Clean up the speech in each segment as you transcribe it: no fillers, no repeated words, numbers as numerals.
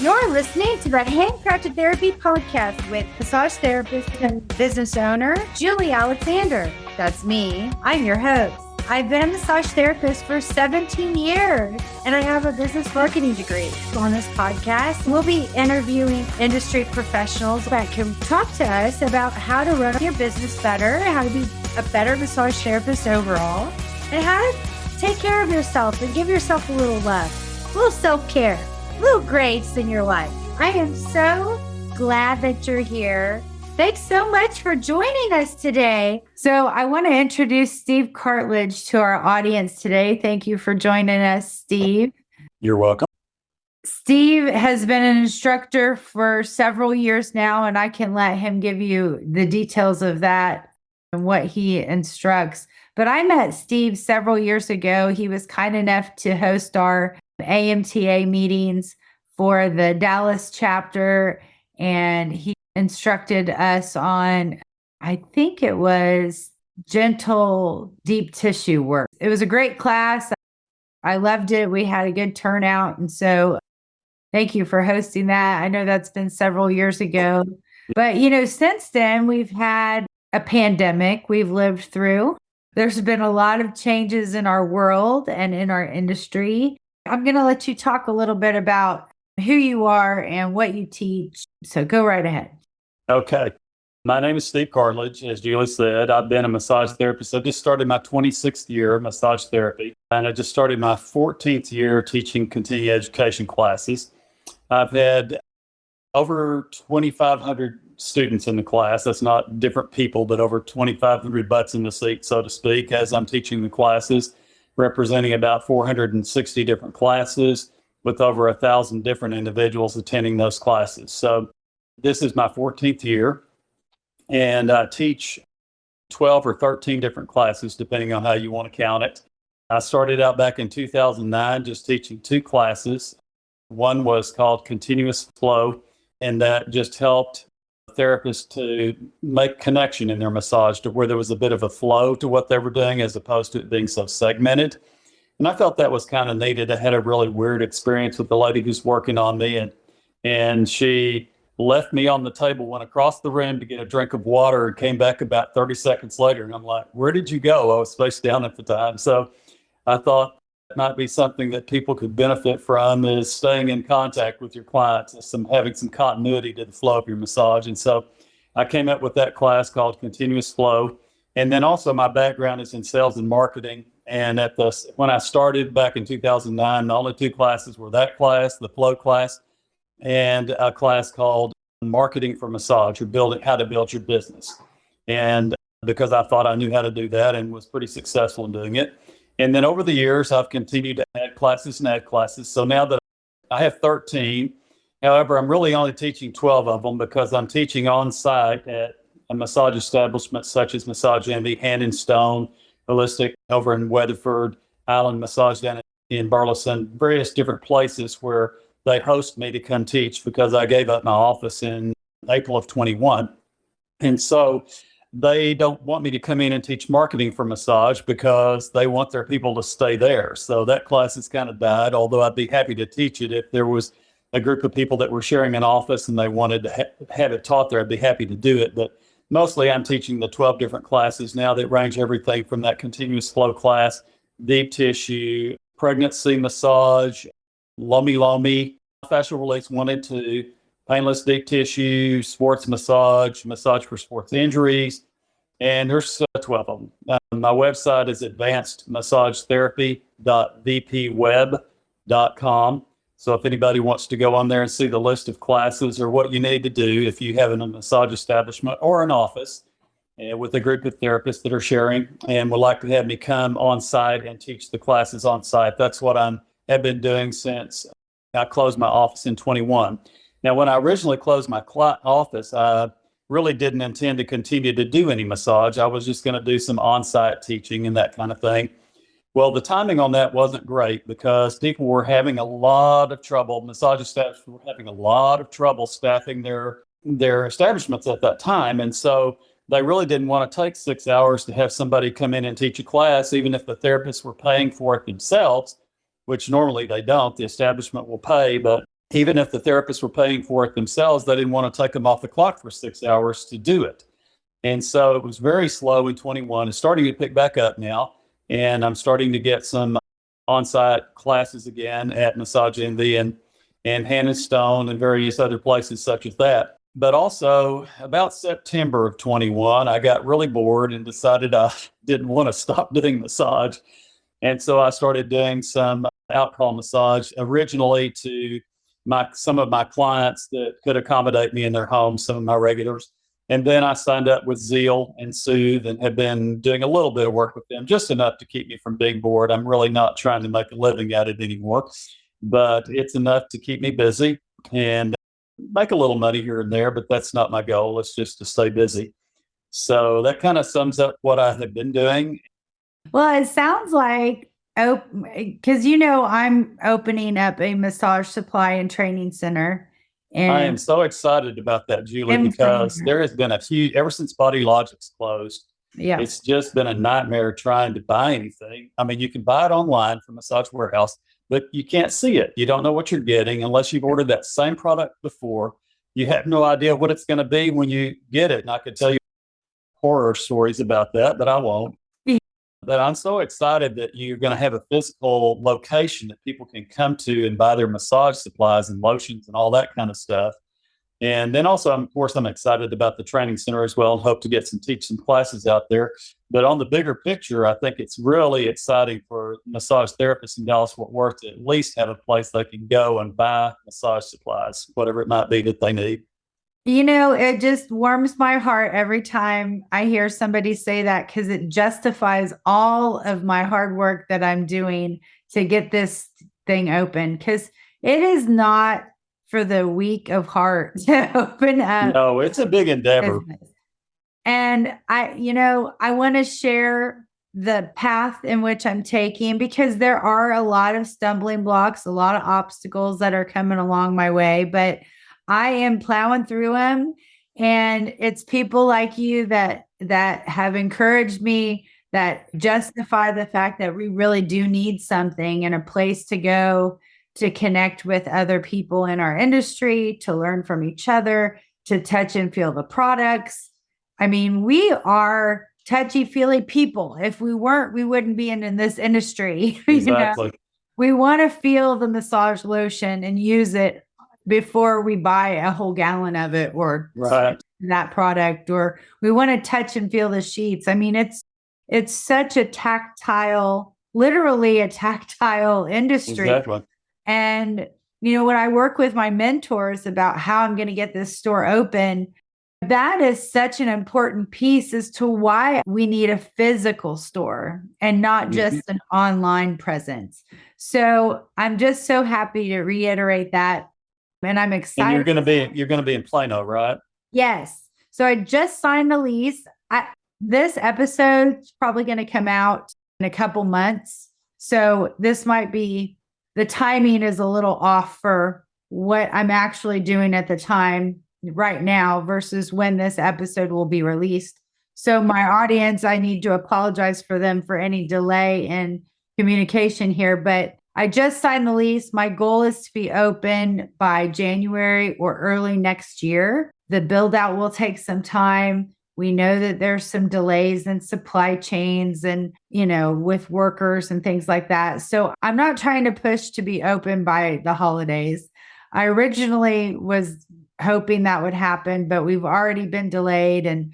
You're listening to the Handcrafted Therapy Podcast with massage therapist and business owner, Julie Alexander. That's me. I'm your host. I've been a massage therapist for 17 years, and I have a business marketing degree. On this podcast, we'll be interviewing industry professionals that can talk to us about how to run your business better, how to be a better massage therapist overall, and how to take care of yourself and give yourself a little love, a little self-care, little grace in your life. I am so glad that you're here. Thanks so much for joining us today. So I want to introduce Steve Cartlidge to our audience today. Thank you for joining us, Steve. You're welcome. Steve has been an instructor for several years now, and I can let him give you the details of that and what he instructs. But I met Steve several years ago. He was kind enough to host our AMTA meetings for the Dallas chapter, and he instructed us on, I think it was gentle deep tissue work. It was a great class. I loved it. We had a good turnout. And so thank you for hosting that. I know that's been several years ago, but since then we've had a pandemic we've lived through. There's been a lot of changes in our world and in our industry. I'm going to let you talk a little bit about who you are and what you teach. So go right ahead. Okay. My name is Steve Cartlidge. As Julie said, I've been a massage therapist. I just started my 26th year of massage therapy, and I just started my 14th year teaching continuing education classes. I've had over 2,500 students in the class. That's not different people, but over 2,500 butts in the seat, so to speak, as I'm teaching the classes, representing about 460 different classes with over 1,000 different individuals attending those classes. So this is my 14th year, and I teach 12 or 13 different classes, depending on how you want to count it. I started out back in 2009 just teaching 2 classes. One was called Continuous Flow, and that just helped therapists to make connection in their massage to where there was a bit of a flow to what they were doing as opposed to it being so segmented. And I felt that was kind of needed. I had a really weird experience with the lady who's working on me, and she left me on the table, went across the room to get a drink of water, and came back about 30 seconds later. And I'm like, where did you go? I was spaced down at the time. So I thought it might be something that people could benefit from, is staying in contact with your clients, having some continuity to the flow of your massage. And so I came up with that class called Continuous Flow. And then also my background is in sales and marketing. And when I started back in 2009, the only 2 classes were that class, the Flow class, and a class called Marketing for Massage, or how to build your business. And because I thought I knew how to do that and was pretty successful in doing it. And then over the years, I've continued to add classes. So now that I have 13, however, I'm really only teaching 12 of them because I'm teaching on site at a massage establishment such as Massage Envy, Hand and Stone, Holistic over in Weatherford, Island Massage down in Burleson, various different places where they host me to come teach because I gave up my office in April of 21. And so they don't want me to come in and teach marketing for massage because they want their people to stay there. So that class has kind of died, although I'd be happy to teach it. If there was a group of people that were sharing an office and they wanted to have it taught there, I'd be happy to do it. But mostly I'm teaching the 12 different classes now that range everything from that continuous flow class, deep tissue, pregnancy massage, lomi, fascial release 1 and 2, painless deep tissue, sports massage, massage for sports injuries, and there's 12 of them. My website is advancedmassagetherapy.vpweb.com. So if anybody wants to go on there and see the list of classes or what you need to do if you have a massage establishment or an office with a group of therapists that are sharing and would like to have me come on site and teach the classes on site, that's what I have been doing since I closed my office in 21. Now, when I originally closed my office, I really didn't intend to continue to do any massage. I was just going to do some on-site teaching and that kind of thing. Well, the timing on that wasn't great because people were having a lot of trouble. Massage establishments were having a lot of trouble staffing their establishments at that time. And so they really didn't want to take 6 hours to have somebody come in and teach a class, even if the therapists were paying for it themselves, which normally they don't. The establishment will pay, but even if the therapists were paying for it themselves, they didn't want to take them off the clock for 6 hours to do it. And so it was very slow in 21. It's starting to pick back up now. And I'm starting to get some on-site classes again at Massage Envy and Hand and Stone and various other places such as that. But also about September of 21, I got really bored and decided I didn't want to stop doing massage. And so I started doing some outcall massage originally to some of my clients that could accommodate me in their homes, some of my regulars. And then I signed up with Zeal and Soothe and have been doing a little bit of work with them, just enough to keep me from being bored. I'm really not trying to make a living at it anymore, but it's enough to keep me busy and make a little money here and there, but that's not my goal. It's just to stay busy. So that kind of sums up what I have been doing. Well, it sounds like, because I'm opening up a massage supply and training center. And I am so excited about that, Julie, because there has been ever since Body Logic's closed, it's just been a nightmare trying to buy anything. I mean, you can buy it online from Massage Warehouse, but you can't see it. You don't know what you're getting unless you've ordered that same product before. You have no idea what it's going to be when you get it. And I could tell you horror stories about that, but I won't. But I'm so excited that you're going to have a physical location that people can come to and buy their massage supplies and lotions and all that kind of stuff. And then also, of course, I'm excited about the training center as well and hope to teach some classes out there. But on the bigger picture, I think it's really exciting for massage therapists in Dallas-Fort Worth to at least have a place they can go and buy massage supplies, whatever it might be that they need. It just warms my heart every time I hear somebody say that, because it justifies all of my hard work that I'm doing to get this thing open, because it is not for the weak of heart to open up. No, it's a big endeavor. Business. And I want to share the path in which I'm taking, because there are a lot of stumbling blocks, a lot of obstacles that are coming along my way, but I am plowing through them. And it's people like you that have encouraged me, that justify the fact that we really do need something and a place to go to connect with other people in our industry, to learn from each other, to touch and feel the products. I mean, we are touchy-feely people. If we weren't, we wouldn't be in this industry. Exactly. We want to feel the massage lotion and use it before we buy a whole gallon of it or that product, or we want to touch and feel the sheets. I mean, it's such a literally a tactile industry. Exactly. And, when I work with my mentors about how I'm going to get this store open, that is such an important piece as to why we need a physical store and not just an online presence. So I'm just so happy to reiterate that. And I'm excited. And you're going to be in Plano, right? Yes. So I just signed a lease. This episode's probably going to come out in a couple months. So this might be, the timing is a little off for what I'm actually doing at the time right now versus when this episode will be released. So my audience, I need to apologize for them for any delay in communication here, but I just signed the lease. My goal is to be open by January or early next year. The build out will take some time. We know that there's some delays in supply chains and, with workers and things like that. So I'm not trying to push to be open by the holidays. I originally was hoping that would happen, but we've already been delayed. And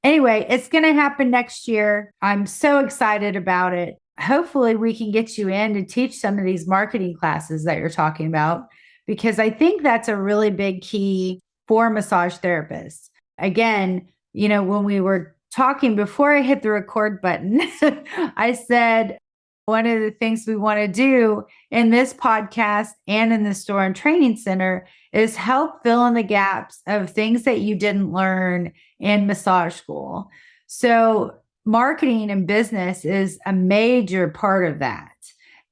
anyway, it's going to happen next year. I'm so excited about it. Hopefully we can get you in to teach some of these marketing classes that you're talking about, because I think that's a really big key for massage therapists. Again, when we were talking before I hit the record button, I said, one of the things we want to do in this podcast and in the store and training center is help fill in the gaps of things that you didn't learn in massage school. So marketing and business is a major part of that.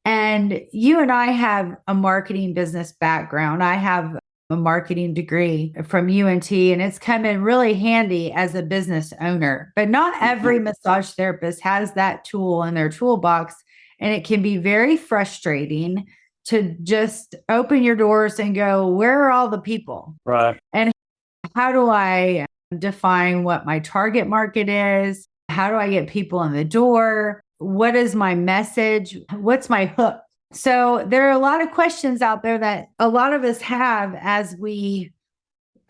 And you and I have a marketing business background. I have a marketing degree from UNT, and it's come in really handy as a business owner. But not every massage therapist has that tool in their toolbox. And it can be very frustrating to just open your doors and go, where are all the people? Right. And how do I define what my target market is? How do I get people in the door? What is my message? What's my hook? So there are a lot of questions out there that a lot of us have as we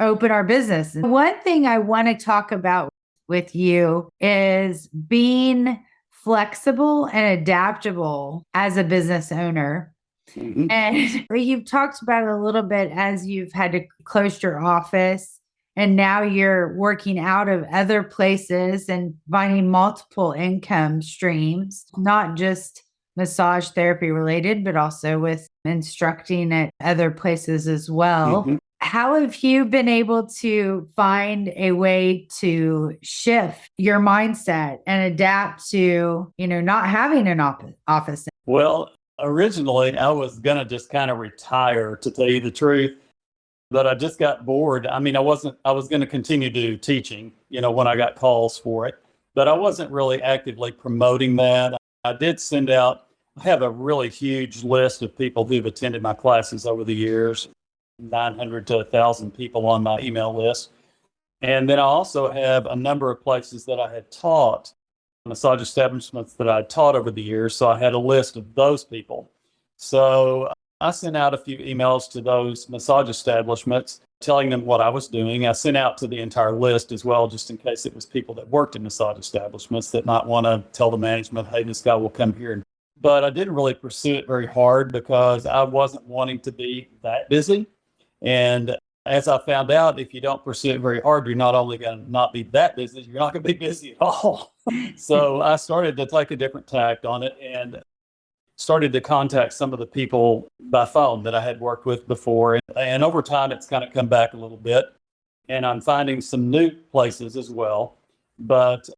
open our business. One thing I want to talk about with you is being flexible and adaptable as a business owner. Mhm. And you've talked about it a little bit as you've had to close your office and now you're working out of other places and finding multiple income streams, not just massage therapy related, but also with instructing at other places as well. Mhm. How have you been able to find a way to shift your mindset and adapt to, not having an office? Well, originally I was going to just kind of retire, to tell you the truth, but I just got bored. I mean, I was going to continue to do teaching, when I got calls for it, but I wasn't really actively promoting that. I did send out, I have a really huge list of people who've attended my classes over the years, 900 to 1,000 people on my email list. And then I also have a number of places that I had taught, massage establishments that I taught over the years. So I had a list of those people. So I sent out a few emails to those massage establishments telling them what I was doing. I sent out to the entire list as well, just in case it was people that worked in massage establishments that might want to tell the management, hey, this guy will come here. But I didn't really pursue it very hard because I wasn't wanting to be that busy. And as I found out, if you don't pursue it very hard, you're not only going to not be that busy, you're not going to be busy at all. So I started to take a different tact on it and started to contact some of the people by phone that I had worked with before. And over time, it's kind of come back a little bit. And I'm finding some new places as well. But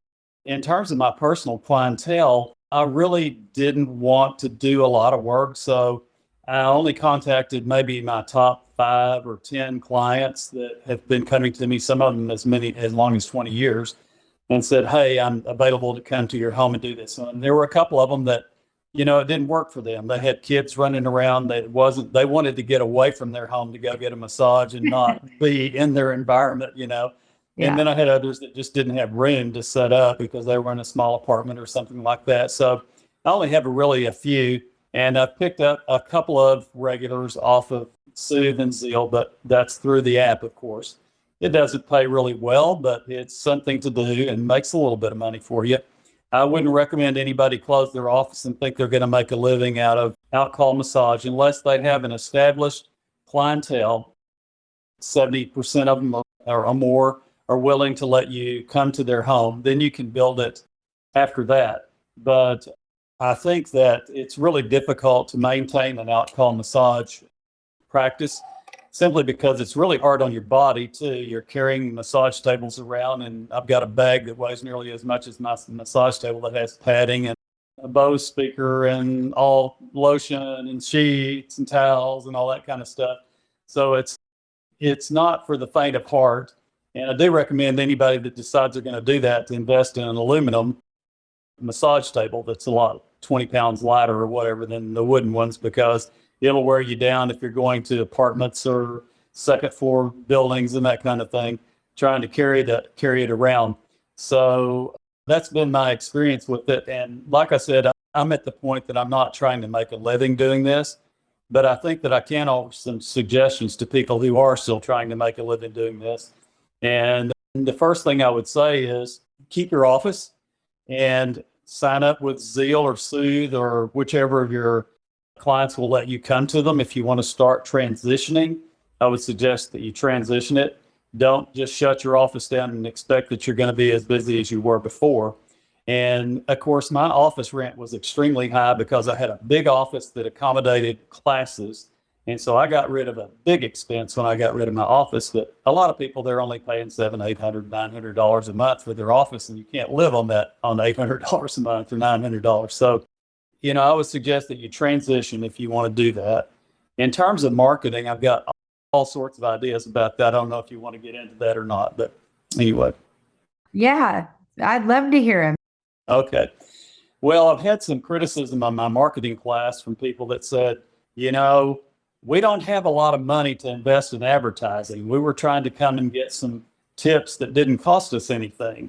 in terms of my personal clientele, I really didn't want to do a lot of work. So I only contacted maybe my top 5 or 10 clients that have been coming to me, some of them as long as 20 years, and said, hey, I'm available to come to your home and do this. And there were a couple of them that, it didn't work for them. They had kids running around. They wanted to get away from their home to go get a massage and not be in their environment, Yeah. And then I had others that just didn't have room to set up because they were in a small apartment or something like that. So I only have a few, and I've picked up a couple of regulars off of Soothe and Zeal, but that's through the app, of course. It doesn't pay really well, but it's something to do and makes a little bit of money for you. I wouldn't recommend anybody close their office and think they're going to make a living out of outcall massage unless they have an established clientele. 70% of them or more are willing to let you come to their home. Then you can build it after that. But I think that it's really difficult to maintain an outcall massage practice simply because it's really hard on your body too. You're carrying massage tables around, and I've got a bag that weighs nearly as much as my massage table that has padding and a Bose speaker and all lotion and sheets and towels and all that kind of stuff. So it's not for the faint of heart. And I do recommend anybody that decides they're going to do that to invest in an aluminum massage table that's a lot, 20 pounds lighter or whatever than the wooden ones, because it'll wear you down if you're going to apartments or second floor buildings and that kind of thing, trying to carry it around. So that's been my experience with it. And like I said, I'm at the point that I'm not trying to make a living doing this, but I think that I can offer some suggestions to people who are still trying to make a living doing this. And the first thing I would say is keep your office and sign up with Zeal or Soothe or whichever of your clients will let you come to them. If you want to start transitioning, I would suggest that you transition it. Don't just shut your office down and expect that you're going to be as busy as you were before. And of course, my office rent was extremely high because I had a big office that accommodated classes. And so I got rid of a big expense when I got rid of my office. But a lot of people, they're only paying $700, $800, $900 a month for their office, and you can't live on $800 a month or $900. So I would suggest that you transition if you want to do that. In terms of marketing, I've got all sorts of ideas about that. I don't know if you want to get into that or not, but anyway. Yeah, I'd love to hear him. Okay. Well, I've had some criticism on my marketing class from people that said, you know, we don't have a lot of money to invest in advertising. We were trying to come and get some tips that didn't cost us anything.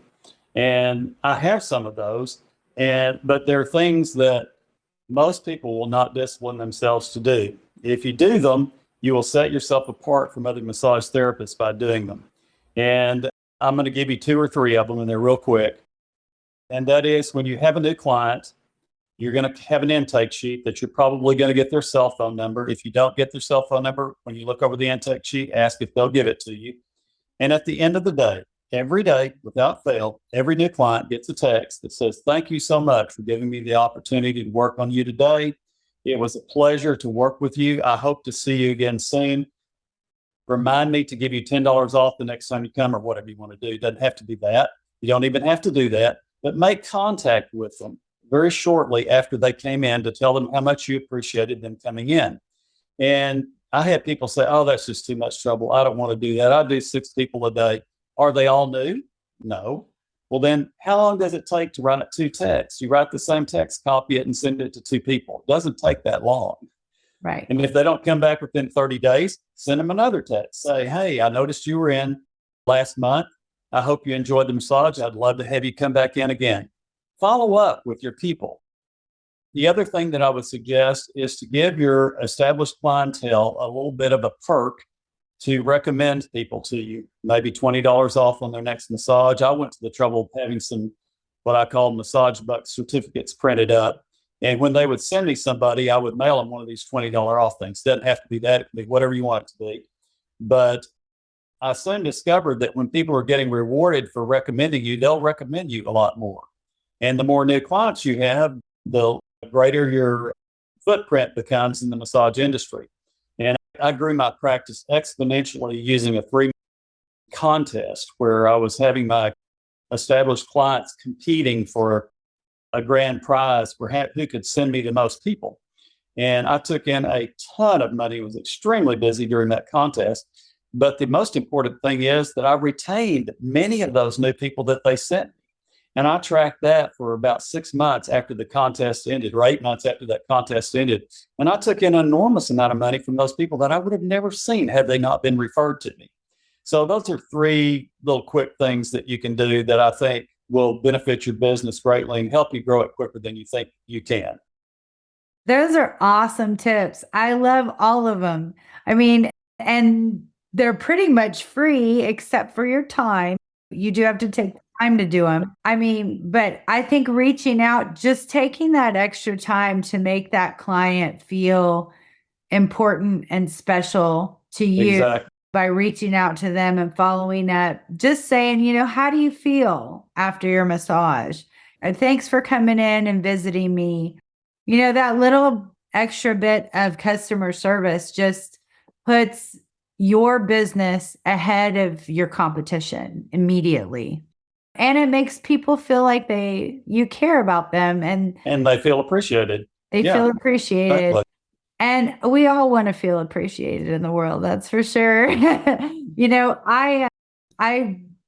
And I have some of those. But there are things that most people will not discipline themselves to do. If you do them, you will set yourself apart from other massage therapists by doing them. And I'm going to give you 2 or 3 of them, and they're real quick. And that is, when you have a new client, you're going to have an intake sheet that you're probably going to get their cell phone number. If you don't get their cell phone number, when you look over the intake sheet, ask if they'll give it to you. And at the end of the day, every day, without fail, every new client gets a text that says, "Thank you so much for giving me the opportunity to work on you today. It was a pleasure to work with you. I hope to see you again soon. Remind me to give you $10 off the next time you come," or whatever you want to do. It doesn't have to be that. You don't even have to do that, but make contact with them very shortly after they came in to tell them how much you appreciated them coming in. And I had people say, "Oh, that's just too much trouble. I don't want to do that. I do 6 people a day." Are they all new? No. Well, then how long does it take to write 2 texts? You write the same text, copy it, and send it to 2 people. It doesn't take that long. Right. And if they don't come back within 30 days, send them another text. Say, "Hey, I noticed you were in last month. I hope you enjoyed the massage. I'd love to have you come back in again." Follow up with your people. The other thing that I would suggest is to give your established clientele a little bit of a perk to recommend people to you, maybe $20 off on their next massage. I went to the trouble of having some, what I call massage buck certificates printed up. And when they would send me somebody, I would mail them one of these $20 off things. It doesn't have to be that, it can be whatever you want it to be. But I soon discovered that when people are getting rewarded for recommending you, they'll recommend you a lot more. And the more new clients you have, the greater your footprint becomes in the massage industry. And I grew my practice exponentially using a 3 contest where I was having my established clients competing for a grand prize for who could send me the most people. And I took in a ton of money, was extremely busy during that contest. But the most important thing is that I retained many of those new people that they sent me. And I tracked that for about 6 months after the contest ended, or 8 months after that contest ended. And I took in an enormous amount of money from those people that I would have never seen had they not been referred to me. So those are 3 little quick things that you can do that I think will benefit your business greatly and help you grow it quicker than you think you can. Those are awesome tips. I love all of them. I mean, and they're pretty much free except for your time. You do have to take time to do them. I mean, but I think reaching out, just taking that extra time to make that client feel important and special to you Exactly. by reaching out to them and following up, just saying, how do you feel after your massage? And thanks for coming in and visiting me. That little extra bit of customer service just puts your business ahead of your competition immediately. And it makes people feel like you care about them and they feel appreciated. They feel appreciated. Exactly. And we all want to feel appreciated in the world. That's for sure. I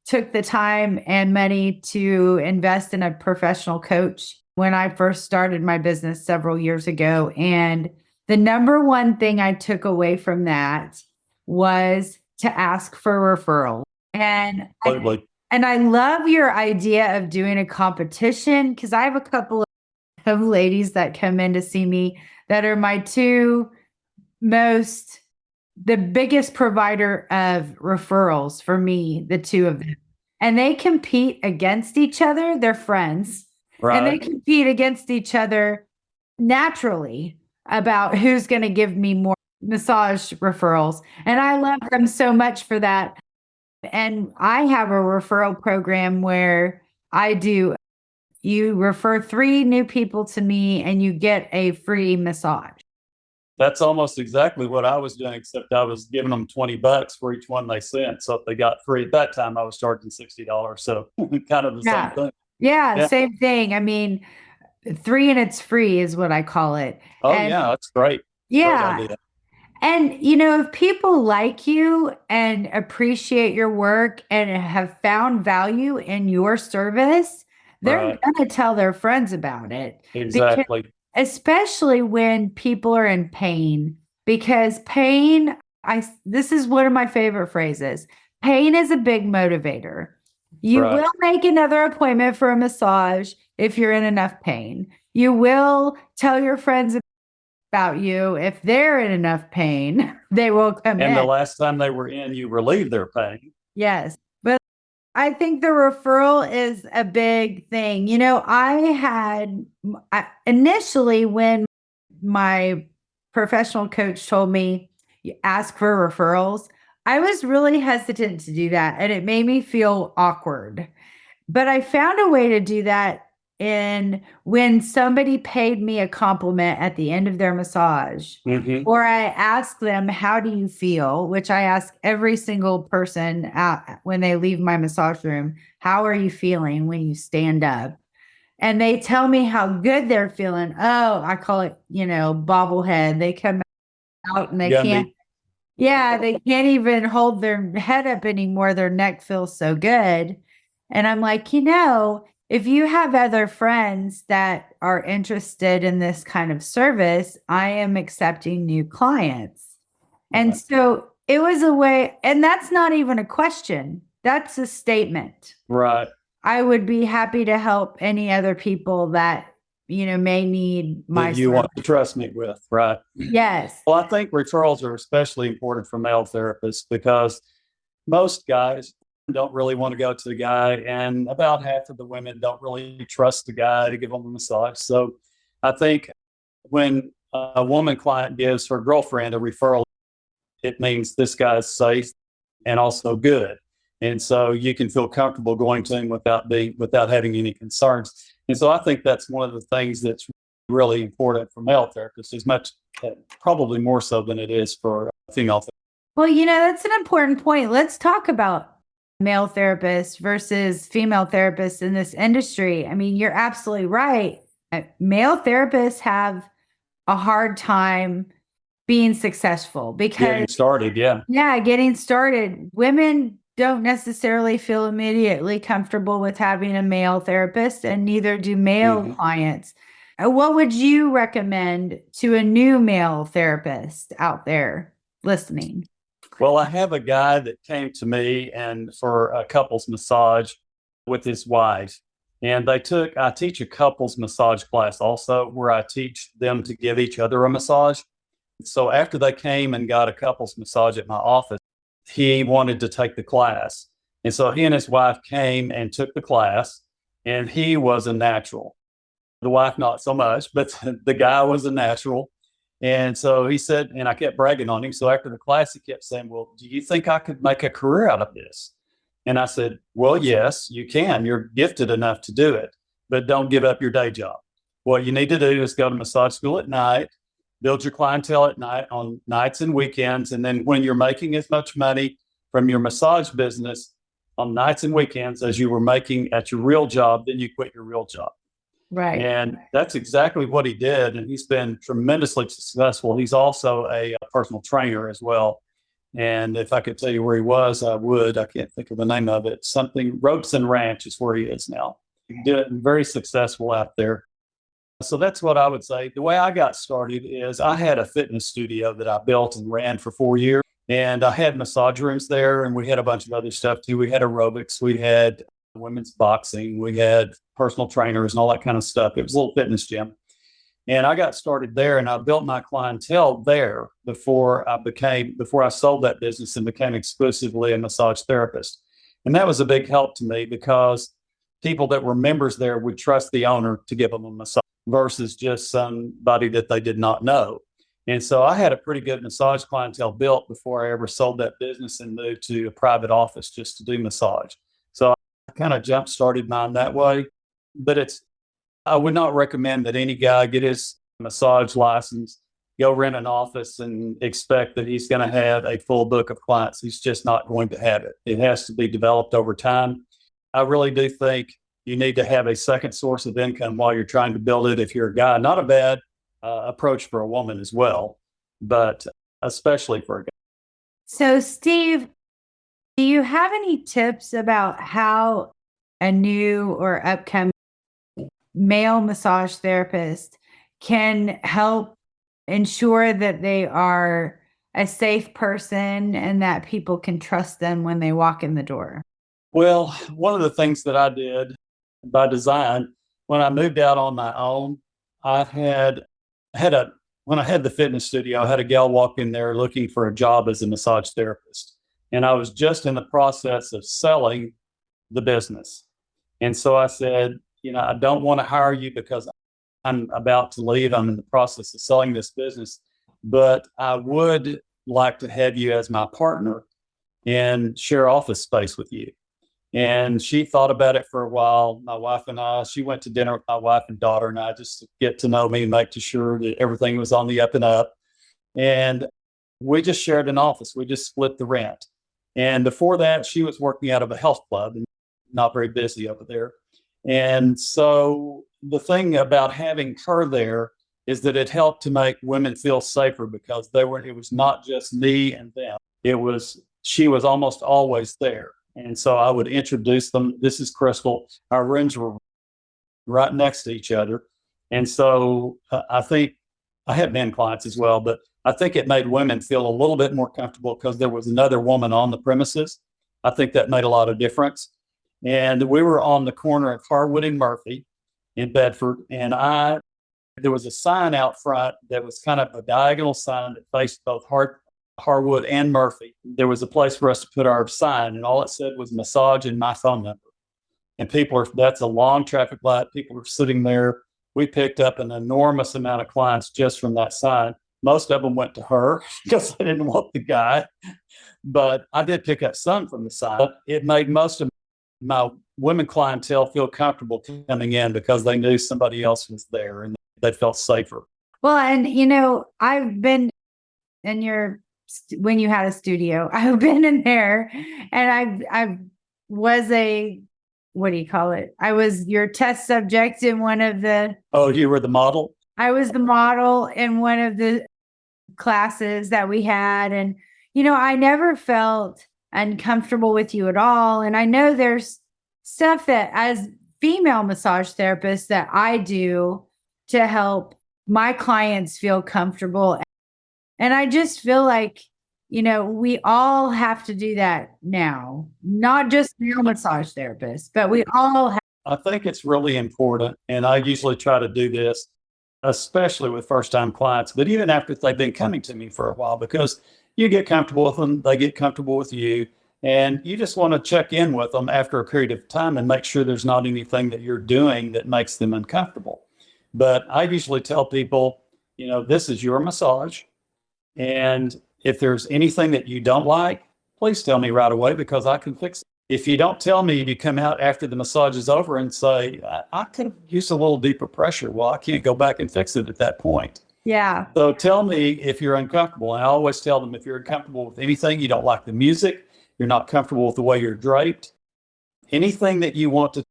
took the time and money to invest in a professional coach when I first started my business several years ago. And the number one thing I took away from that was to ask for referral. And I love your idea of doing a competition, because I have a couple of ladies that come in to see me that are my the biggest provider of referrals for me, the 2 of them. And they compete against each other. They're friends. Right. And they compete against each other naturally about who's going to give me more massage referrals. And I love them so much for that. And I have a referral program where you refer 3 new people to me and you get a free massage. That's almost exactly what I was doing, except I was giving them $20 for each one they sent. So if they got 3 at that time, I was charging $60. So kind of the same thing. Yeah, same thing. I mean, 3 and it's free is what I call it. Oh, yeah, that's great. Yeah. Great idea. And, if people like you and appreciate your work and have found value in your service, they're going to tell their friends about it. Exactly. especially when people are in pain, because pain, this is one of my favorite phrases. Pain is a big motivator. You Right. will make another appointment for a massage if you're in enough pain. You will tell your friends about you if they're in enough pain. They will come And in. the last time they were in, you relieved their pain. Yes. But I think the referral is a big thing. Initially, when my professional coach told me, "You ask for referrals," I was really hesitant to do that, and it made me feel awkward. But I found a way to do that in when somebody paid me a compliment at the end of their massage, Mm-hmm. or I asked them, "How do you feel?" Which I ask every single person out when they leave my massage room, "How are you feeling when you stand up?" And they tell me how good they're feeling. Oh, I call it, bobblehead. They come out and they can't, Gumby. yeah, they can't even hold their head up anymore. Their neck feels so good. And I'm like, if you have other friends that are interested in this kind of service, I am accepting new clients. And so it was a way, and that's not even a question, that's a statement. Right. I would be happy to help any other people that, may need my That you service. want to trust me with. Right. Yes. Well, I think referrals are especially important for male therapists because most guys don't really want to go to the guy, and about half of the women don't really trust the guy to give them a massage. So I think when a woman client gives her girlfriend a referral, it means this guy's safe and also good. And so you can feel comfortable going to him without having any concerns. And so I think that's one of the things that's really important for male therapists, as much probably more so than it is for female therapists. Well, that's an important point. Let's talk about male therapists versus female therapists in this industry. I mean, you're absolutely right. Male therapists have a hard time being successful Getting because, started, yeah. yeah, getting started. Women don't necessarily feel immediately comfortable with having a male therapist, and neither do male clients. What would you recommend to a new male therapist out there listening? Well, I have a guy that came to me and for a couples massage with his wife. And I teach a couples massage class also where I teach them to give each other a massage. So after they came and got a couples massage at my office, he wanted to take the class. And so he and his wife came and took the class, and he was a natural. The wife, not so much, but the guy was a natural. And so he said, and I kept bragging on him. So after the class, he kept saying, "Well, do you think I could make a career out of this?" And I said, "Well, yes, you can. You're gifted enough to do it, but don't give up your day job. What you need to do is go to massage school at night, build your clientele at night on nights and weekends. And then when you're making as much money from your massage business on nights and weekends as you were making at your real job, then you quit your real job." Right. And that's exactly what he did. And he's been tremendously successful. He's also a personal trainer as well. And if I could tell you where he was, I would. I can't think of the name of it. Something Ropes and Ranch is where he is now. He did very successful out there. So that's what I would say. The way I got started is I had a fitness studio that I built and ran for 4 years. And I had massage rooms there, and we had a bunch of other stuff too. We had aerobics, we had women's boxing, we had personal trainers and all that kind of stuff. It was a little fitness gym. And I got started there, and I built my clientele there before I sold that business and became exclusively a massage therapist. And that was a big help to me because people that were members there would trust the owner to give them a massage versus just somebody that they did not know. And so I had a pretty good massage clientele built before I ever sold that business and moved to a private office just to do massage. So I kind of jump started mine that way. But I would not recommend that any guy get his massage license, go rent an office and expect that he's going to have a full book of clients. He's just not going to have it. It has to be developed over time. I really do think you need to have a second source of income while you're trying to build it if you're a guy. Not a bad approach for a woman as well, but especially for a guy. So, Steve, do you have any tips about how a new or upcoming male massage therapist can help ensure that they are a safe person and that people can trust them when they walk in the door? Well, one of the things that I did by design, when I moved out on my own, I had a when I had the fitness studio, I had a gal walk in there looking for a job as a massage therapist. And I was just in the process of selling the business. And so I said, I don't want to hire you because I'm about to leave. I'm in the process of selling this business, but I would like to have you as my partner and share office space with you. And she thought about it for a while. My wife and I, she went to dinner with my wife and daughter and I, just to get to know me and make sure that everything was on the up and up. And we just shared an office. We just split the rent. And before that, she was working out of a health club and not very busy over there. And so the thing about having her there is that it helped to make women feel safer because it was not just me and them. She was almost always there. And so I would introduce them. This is Crystal. Our rooms were right next to each other. And so I think I had men clients as well, but I think it made women feel a little bit more comfortable because there was another woman on the premises. I think that made a lot of difference. And we were on the corner of Harwood and Murphy in Bedford. And there was a sign out front that was kind of a diagonal sign that faced both Harwood and Murphy. There was a place for us to put our sign, and all it said was massage and my phone number. And that's a long traffic light. People are sitting there. We picked up an enormous amount of clients just from that sign. Most of them went to her because I didn't want the guy, but I did pick up some from the sign. It made most of my women clientele feel comfortable coming in because they knew somebody else was there and they felt safer. Well, and I've been in when you had a studio, I've been in there, and I was what do you call it? I was your test subject in one of the. Oh, you were the model? I was the model in one of the classes that we had. And, I never felt uncomfortable with you at all. And I know there's stuff that as female massage therapists that I do to help my clients feel comfortable. And I just feel like, we all have to do that now, not just male massage therapists, but we all have. I think it's really important. And I usually try to do this, especially with first-time clients, but even after they've been coming to me for a while, because you get comfortable with them, they get comfortable with you, and you just want to check in with them after a period of time and make sure there's not anything that you're doing that makes them uncomfortable. But I usually tell people, this is your massage, and if there's anything that you don't like, please tell me right away because I can fix it. If you don't tell me, you come out after the massage is over and say, I could use a little deeper pressure. Well, I can't go back and fix it at that point. Yeah. So tell me if you're uncomfortable. And I always tell them if you're uncomfortable with anything, you don't like the music, you're not comfortable with the way you're draped, anything that you want to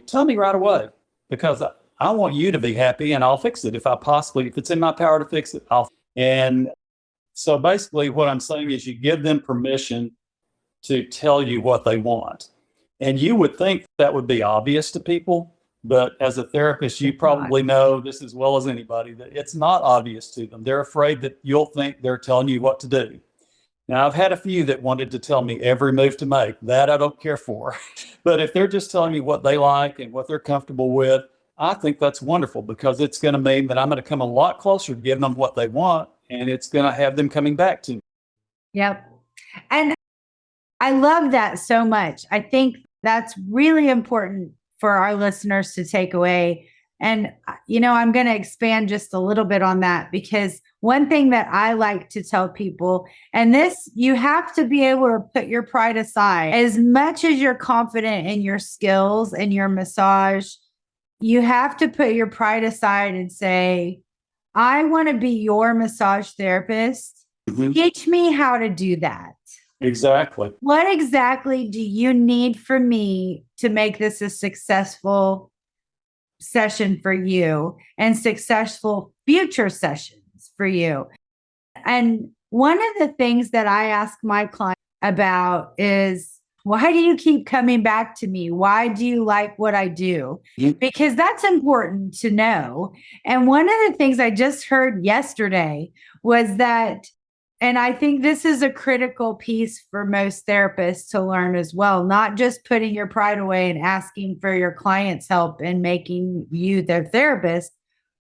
tell me right away because I want you to be happy and I'll fix it. If it's in my power to fix it, and so basically what I'm saying is you give them permission to tell you what they want. And you would think that would be obvious to people, but as a therapist, you probably know this as well as anybody that it's not obvious to them. They're afraid that you'll think they're telling you what to do. Now, I've had a few that wanted to tell me every move to make. That I don't care for. But if they're just telling me what they like and what they're comfortable with, I think that's wonderful because it's going to mean that I'm going to come a lot closer to giving them what they want, and it's going to have them coming back to me. Yep. And I love that so much. I think that's really important for our listeners to take away. And, I'm going to expand just a little bit on that because one thing that I like to tell people, and this, you have to be able to put your pride aside. As much as you're confident in your skills and your massage, you have to put your pride aside and say, I want to be your massage therapist. Mm-hmm. Teach me how to do that. Exactly. What exactly do you need from me to make this a successful session for you and successful future sessions for you? And one of the things that I ask my clients about is Why do you keep coming back to me? Why do you like what I do? Because that's important to know. And one of the things I just heard yesterday was that, and I think this is a critical piece for most therapists to learn as well, not just putting your pride away and asking for your client's help and making you their therapist.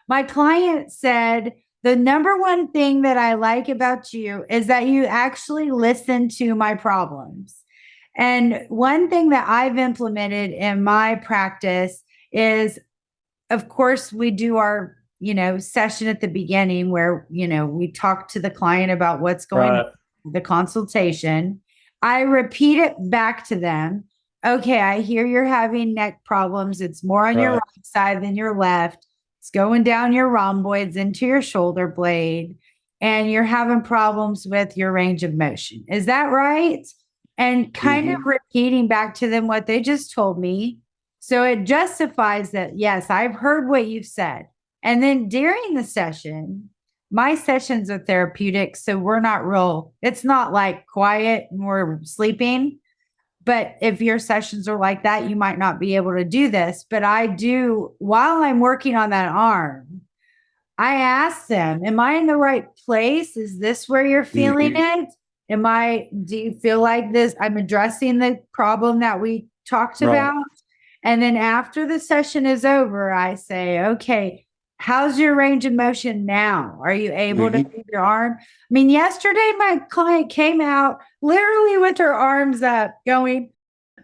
My client said, the number one thing that I like about you is that you actually listen to my problems. And one thing that I've implemented in my practice is, of course, we do our, session at the beginning where, we talk to the client about what's going on, the consultation. I repeat it back to them. Okay, I hear you're having neck problems. It's more on your right side than your left. It's going down your rhomboids into your shoulder blade, and you're having problems with your range of motion. Is that right? And kind of repeating back to them what they just told me. So it justifies that, yes, I've heard what you've said. And then during the session, my sessions are therapeutic. So it's not like quiet and we're sleeping. But if your sessions are like that, you might not be able to do this. But I do, while I'm working on that arm, I ask them, am I in the right place? Is this where you're feeling it? Do you feel like this? I'm addressing the problem that we talked about. And then after the session is over, I say, okay, how's your range of motion now? Are you able to move your arm? I mean, yesterday my client came out literally with her arms up going,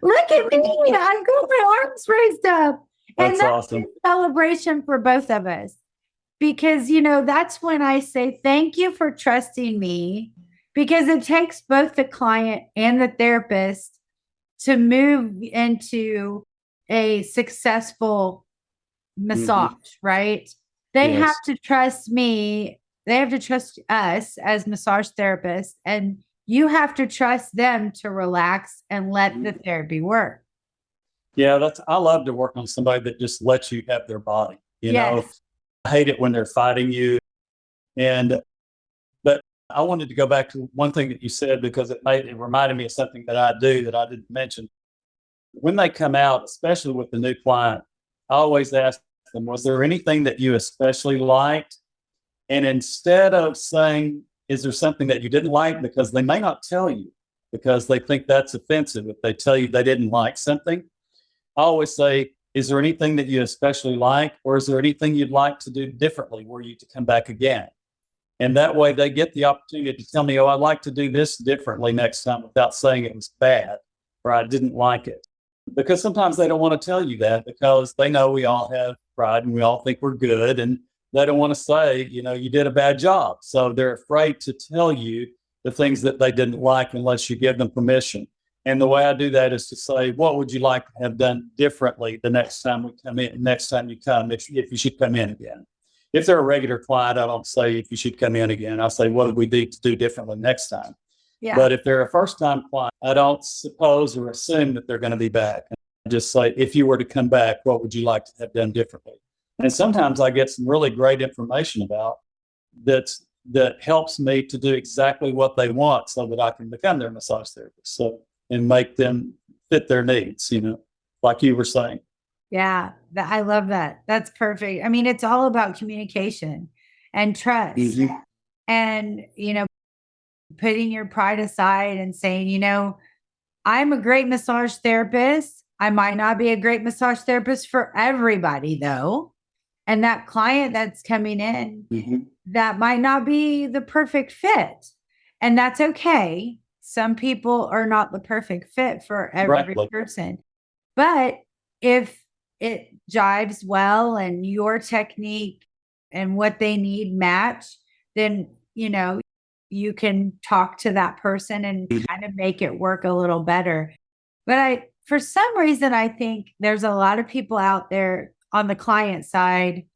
look at me, I've got my arms raised up. That's awesome. A celebration for both of us. Because, that's when I say, thank you for trusting me, because it takes both the client and the therapist to move into a successful massage, right? They have to trust me. They have to trust us as massage therapists, and you have to trust them to relax and let the therapy work. Yeah, I love to work on somebody that just lets you have their body. You know, I hate it when they're fighting you. But I wanted to go back to one thing that you said, because it reminded me of something that I do that I didn't mention. When they come out, especially with the new client, I always ask them, was there anything that you especially liked? And instead of saying, is there something that you didn't like? Because they may not tell you, because they think that's offensive if they tell you they didn't like something. I always say, is there anything that you especially like? Or is there anything you'd like to do differently were you to come back again? And that way they get the opportunity to tell me, oh, I'd like to do this differently next time, without saying it was bad or I didn't like it. Because sometimes they don't want to tell you that, because they know we all have pride and we all think we're good, and they don't want to say, you did a bad job. So they're afraid to tell you the things that they didn't like unless you give them permission. And the way I do that is to say, what would you like to have done differently the next time we come in, next time you come, if you should come in again? If they're a regular client, I don't say if you should come in again. I say, what would we need to do differently next time? Yeah. But if they're a first-time client, I don't suppose or assume that they're going to be back. I just say, if you were to come back, what would you like to have done differently? And sometimes I get some really great information about that helps me to do exactly what they want, so that I can become their massage therapist, and make them fit their needs, like you were saying. Yeah, I love that. That's perfect. I mean, it's all about communication and trust. And, putting your pride aside and saying, I'm a great massage therapist. I might not be a great massage therapist for everybody, though. And that client that's coming in, that might not be the perfect fit. And that's okay. Some people are not the perfect fit for every person. But if it jives well and your technique and what they need match, then, you can talk to that person and kind of make it work a little better. But for some reason, I think there's a lot of people out there on the client side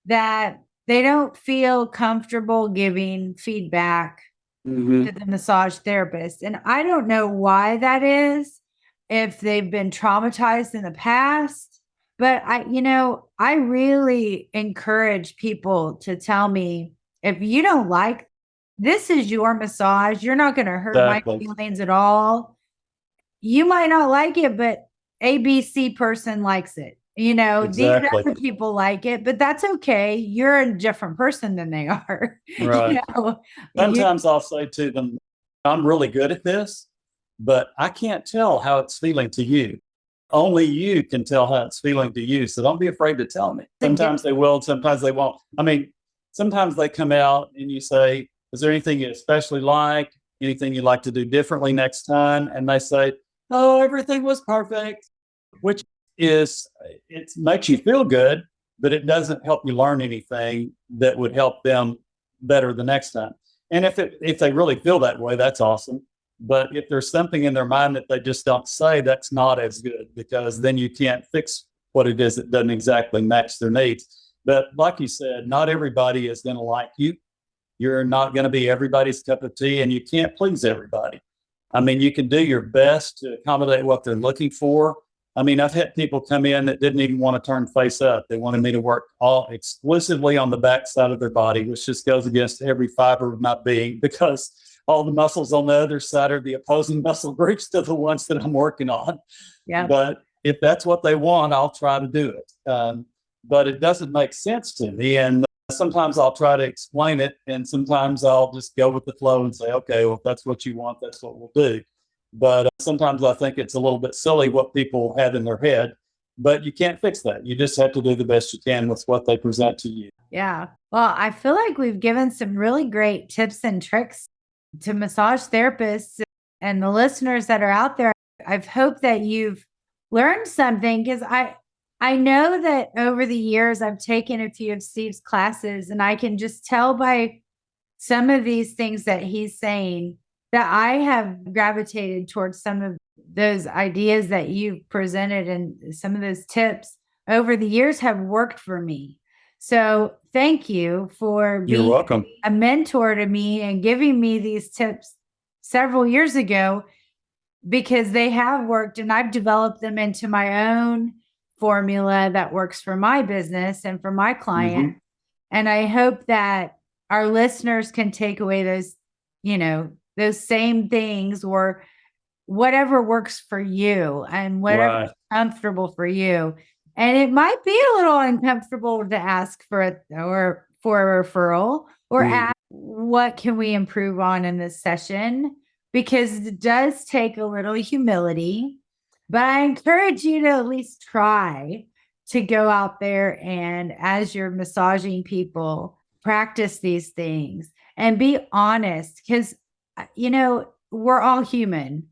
that they don't feel comfortable giving feedback to the massage therapist. And I don't know why that is, if they've been traumatized in the past. But I really encourage people to tell me, if you don't like, this is your massage, you're not going to hurt my feelings at all. you might not like it, but ABC person likes it. These Exactly. other people like it, but that's okay. You're a different person than they are. Right. You, Sometimes I'll say to them, I'm really good at this, but I can't tell how it's feeling to you. Only you can tell how it's feeling to you. So don't be afraid to tell me. Sometimes they will, sometimes they won't. I mean, sometimes they come out and you say, is there anything you especially like? Anything you'd like to do differently next time? And they say, oh, everything was perfect, which is, it makes you feel good, but it doesn't help you learn anything that would help them better the next time. And if they really feel that way, that's awesome. But if there's something in their mind that they just don't say, that's not as good, because then you can't fix what it is that doesn't exactly match their needs. But like you said, not everybody is going to like you. You're not going to be everybody's cup of tea, and you can't please everybody. I mean, you can do your best to accommodate what they're looking for. I mean, I've had people come in that didn't even want to turn face up. They wanted me to work all exclusively on the back side of their body, which just goes against every fiber of my being, because all the muscles on the other side are the opposing muscle groups to the ones that I'm working on. Yeah. But if that's what they want, I'll try to do it. But it doesn't make sense to me. And sometimes I'll try to explain it, and sometimes I'll just go with the flow and say, okay, well, if that's what you want, that's what we'll do. But sometimes I think it's a little bit silly what people have in their head, but you can't fix that. You just have to do the best you can with what they present to you. Yeah. Well, I feel like we've given some really great tips and tricks to massage therapists and the listeners that are out there. I've hoped that you've learned something, because I know that over the years I've taken a few of Steve's classes, and I can just tell by some of these things that he's saying that I have gravitated towards some of those ideas that you've presented, and some of those tips over the years have worked for me. So thank you for You're being welcome. a mentor to me and giving me these tips several years ago, because they have worked, and I've developed them into my own formula that works for my business and for my client. Mhm. And I hope that our listeners can take away those same things, or whatever works for you and whatever Right. is comfortable for you. And it might be a little uncomfortable to ask for a referral, or ask, what can we improve on in this session? Because it does take a little humility. But I encourage you to at least try to go out there, and as you're massaging people, practice these things and be honest, because, we're all human,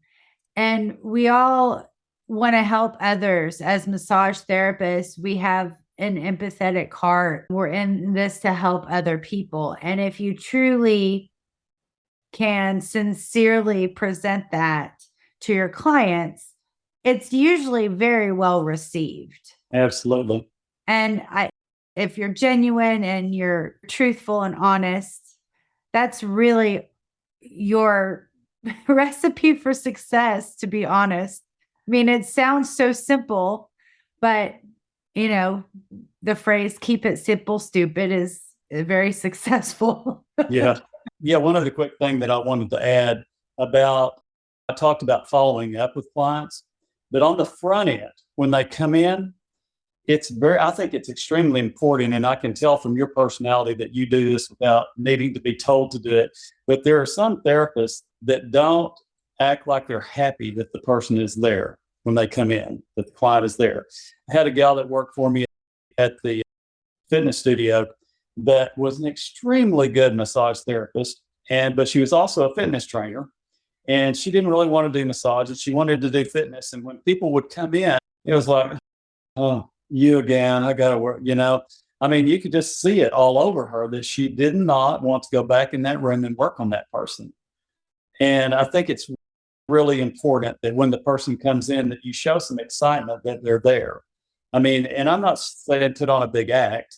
and we all want to help others. As massage therapists, we have an empathetic heart. We're in this to help other people. And if you truly can sincerely present that to your clients, it's usually very well received. Absolutely. And if you're genuine and you're truthful and honest, that's really your recipe for success, to be honest. I mean, it sounds so simple, but the phrase "keep it simple, stupid" is very successful. Yeah. Yeah. One other quick thing that I wanted to add about, I talked about following up with clients, but on the front end, when they come in, I think it's extremely important. And I can tell from your personality that you do this without needing to be told to do it. But there are some therapists that don't act like they're happy that the person is there when they come in, that the client is there. I had a gal that worked for me at the fitness studio that was an extremely good massage therapist. But she was also a fitness trainer, and she didn't really want to do massages. She wanted to do fitness. And when people would come in, it was like, oh, you again, I got to work, I mean, you could just see it all over her that she did not want to go back in that room and work on that person. And I think it's really important that when the person comes in, that you show some excitement that they're there. I mean, and I'm not saying put on a big act.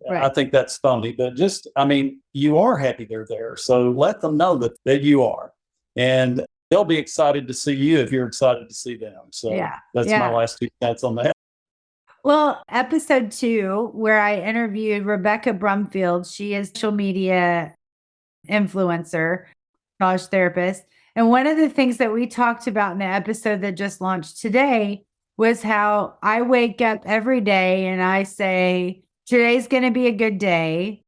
Right. I think that's phony, but just, I mean, you are happy they're there. So let them know that you are. And they'll be excited to see you if you're excited to see them. So Yeah. that's my last 2 cents on that. Well, episode 2, where I interviewed Rebecca Brumfield, she is a social media influencer, massage therapist. And one of the things that we talked about in the episode that just launched today was how I wake up every day and I say, today's going to be a good day.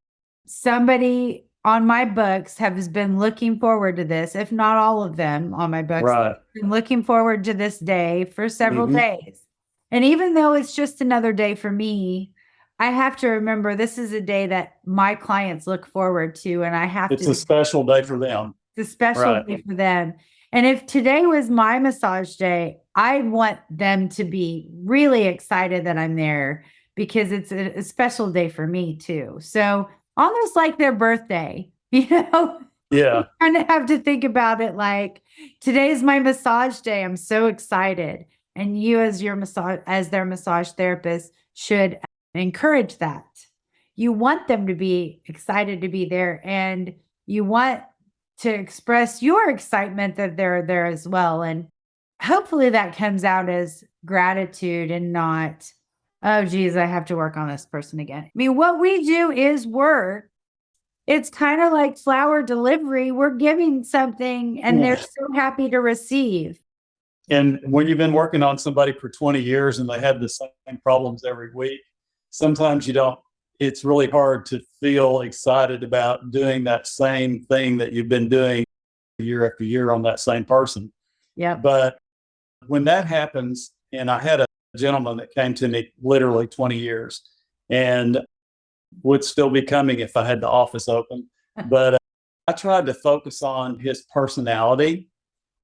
Somebody on my books has been looking forward to this, if not all of them on my books, Right. been looking forward to this day for several Mhm. days. And even though it's just another day for me, I have to remember this is a day that my clients look forward to, and I have It's to a special day for them. it's a special Right. day for them. And if today was my massage day, I want them to be really excited that I'm there because it's a special day for me too. So almost like their birthday, Yeah. kind of have to think about it like today's my massage day. I'm so excited. And you as their massage therapist should encourage that. You want them to be excited to be there, and you want to express your excitement that they're there as well. And hopefully that comes out as gratitude and not, oh, geez, I have to work on this person again. I mean, what we do is work. It's kind of like flower delivery. We're giving something and they're so happy to receive. And when you've been working on somebody for 20 years and they have the same problems every week, sometimes it's really hard to feel excited about doing that same thing that you've been doing year after year on that same person. Yeah. But when that happens, and I had a gentleman that came to me literally 20 years and would still be coming if I had the office open. But I tried to focus on his personality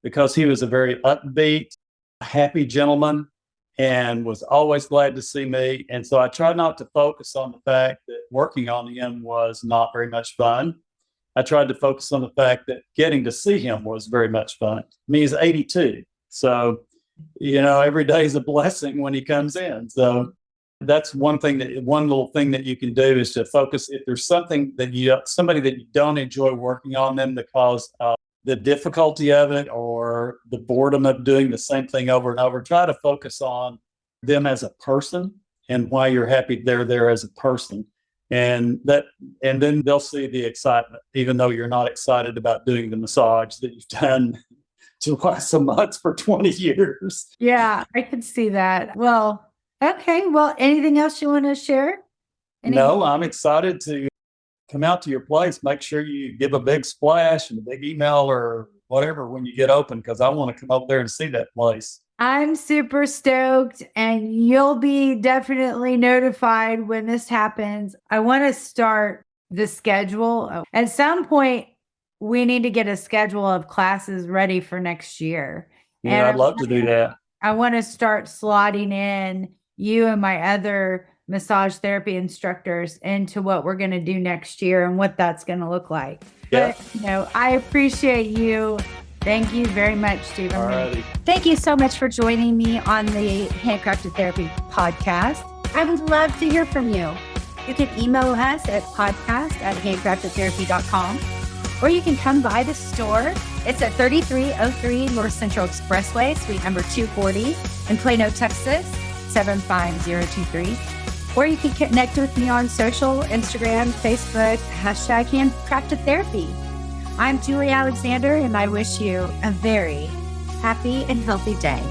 because he was a very upbeat, happy gentleman and was always glad to see me. And so I tried not to focus on the fact that working on him was not very much fun. I tried to focus on the fact that getting to see him was very much fun. I mean, he's 82. So, every day is a blessing when he comes in. So that's one little thing that you can do is to focus. If there's somebody that you don't enjoy working on them because of the difficulty of it or the boredom of doing the same thing over and over, try to focus on them as a person and why you're happy they're there as a person. And then they'll see the excitement, even though you're not excited about doing the massage that you've done twice a month for 20 years. Yeah, I could see that. Well, okay. Well, anything else you want to share? No, I'm excited to come out to your place. Make sure you give a big splash and a big email or whatever when you get open, because I want to come over there and see that place. I'm super stoked, and you'll be definitely notified when this happens. I want to start the schedule. At some point, we need to get a schedule of classes ready for next year. Yeah, And I'd love to do that. I want to start slotting in you and my other massage therapy instructors into what we're going to do next year and what that's going to look like. Yeah. But, I appreciate you. Thank you very much, Steve. All righty. Thank you so much for joining me on the Handcrafted Therapy podcast. I would love to hear from you. You can email us at podcast@handcraftedtherapy.com, or you can come by the store. It's at 3303 North Central Expressway, suite number 240 in Plano, Texas, 75023. Or you can connect with me on social, Instagram, Facebook, #HandcraftedTherapy. I'm Julie Alexander, and I wish you a very happy and healthy day.